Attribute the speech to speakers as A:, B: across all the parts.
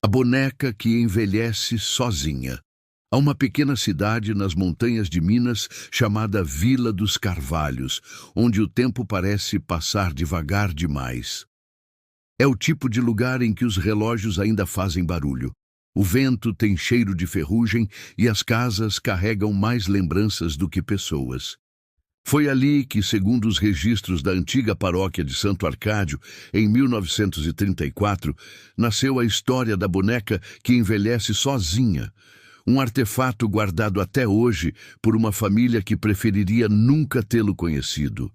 A: A boneca que envelhece sozinha. Há uma pequena cidade nas montanhas de Minas chamada Vila dos Carvalhos, onde o tempo parece passar devagar demais. É o tipo de lugar em que os relógios ainda fazem barulho. O vento tem cheiro de ferrugem e as casas carregam mais lembranças do que pessoas. Foi ali que, segundo os registros da antiga paróquia de Santo Arcádio, em 1934, nasceu a história da boneca que envelhece sozinha, um artefato guardado até hoje por uma família que preferiria nunca tê-lo conhecido.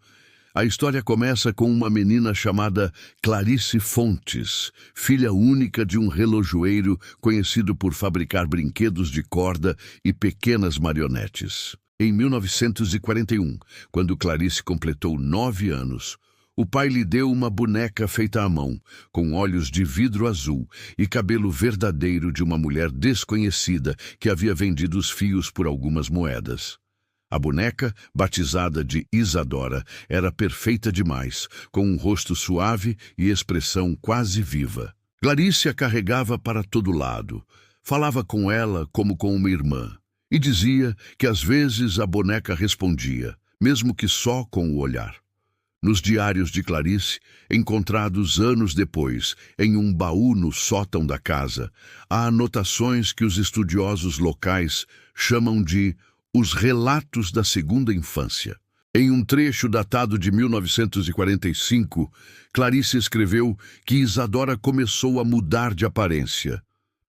A: A história começa com uma menina chamada Clarice Fontes, filha única de um relojoeiro conhecido por fabricar brinquedos de corda e pequenas marionetes. Em 1941, quando Clarice completou 9 anos, o pai lhe deu uma boneca feita à mão, com olhos de vidro azul e cabelo verdadeiro de uma mulher desconhecida que havia vendido os fios por algumas moedas. A boneca, batizada de Isadora, era perfeita demais, com um rosto suave e expressão quase viva. Clarice a carregava para todo lado, falava com ela como com uma irmã, e dizia que às vezes a boneca respondia, mesmo que só com o olhar. Nos diários de Clarice, encontrados anos depois, em um baú no sótão da casa, há anotações que os estudiosos locais chamam de os relatos da segunda infância. Em um trecho datado de 1945, Clarice escreveu que Isadora começou a mudar de aparência.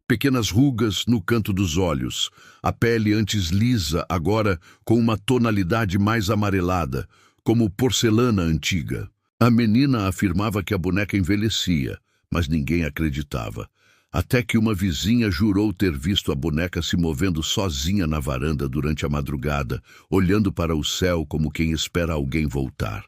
A: Pequenas rugas no canto dos olhos, a pele antes lisa, agora com uma tonalidade mais amarelada, como porcelana antiga. A menina afirmava que a boneca envelhecia, mas ninguém acreditava. Até que uma vizinha jurou ter visto a boneca se movendo sozinha na varanda durante a madrugada, olhando para o céu como quem espera alguém voltar.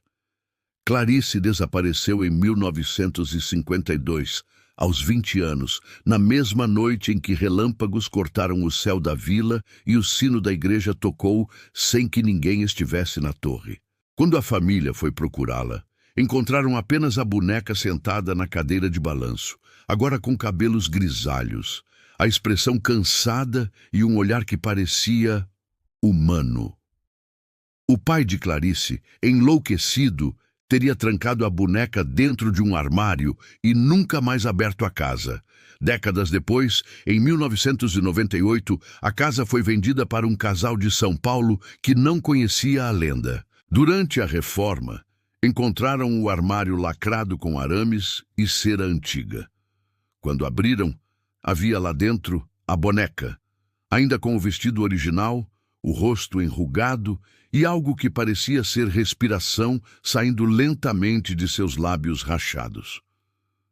A: Clarice desapareceu em 1952, aos 20 anos, na mesma noite em que relâmpagos cortaram o céu da vila e o sino da igreja tocou sem que ninguém estivesse na torre. Quando a família foi procurá-la, encontraram apenas a boneca sentada na cadeira de balanço, agora com cabelos grisalhos, a expressão cansada e um olhar que parecia humano. O pai de Clarice, enlouquecido, teria trancado a boneca dentro de um armário e nunca mais aberto a casa. Décadas depois, em 1998, a casa foi vendida para um casal de São Paulo que não conhecia a lenda. Durante a reforma, encontraram o armário lacrado com arames e cera antiga. Quando abriram, havia lá dentro a boneca, ainda com o vestido original, o rosto enrugado e algo que parecia ser respiração saindo lentamente de seus lábios rachados.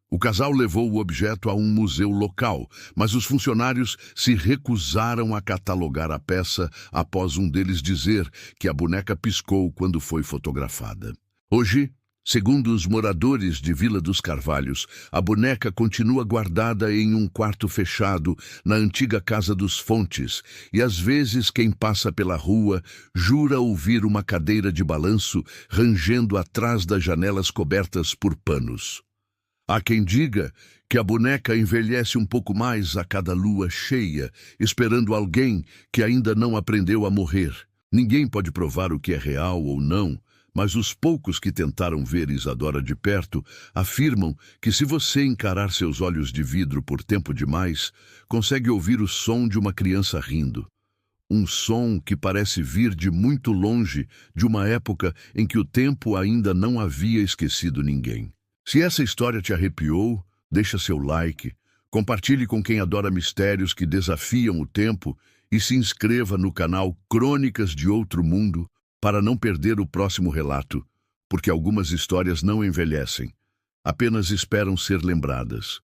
A: O casal levou o objeto a um museu local, mas os funcionários se recusaram a catalogar a peça após um deles dizer que a boneca piscou quando foi fotografada. Hoje, segundo os moradores de Vila dos Carvalhos, a boneca continua guardada em um quarto fechado na antiga Casa dos Fontes e às vezes quem passa pela rua jura ouvir uma cadeira de balanço rangendo atrás das janelas cobertas por panos. Há quem diga que a boneca envelhece um pouco mais a cada lua cheia, esperando alguém que ainda não aprendeu a morrer. Ninguém pode provar o que é real ou não, mas os poucos que tentaram ver Isadora de perto afirmam que se você encarar seus olhos de vidro por tempo demais, consegue ouvir o som de uma criança rindo. Um som que parece vir de muito longe, de uma época em que o tempo ainda não havia esquecido ninguém. Se essa história te arrepiou, deixa seu like, compartilhe com quem adora mistérios que desafiam o tempo e se inscreva no canal Crônicas de Outro Mundo para não perder o próximo relato, porque algumas histórias não envelhecem, apenas esperam ser lembradas.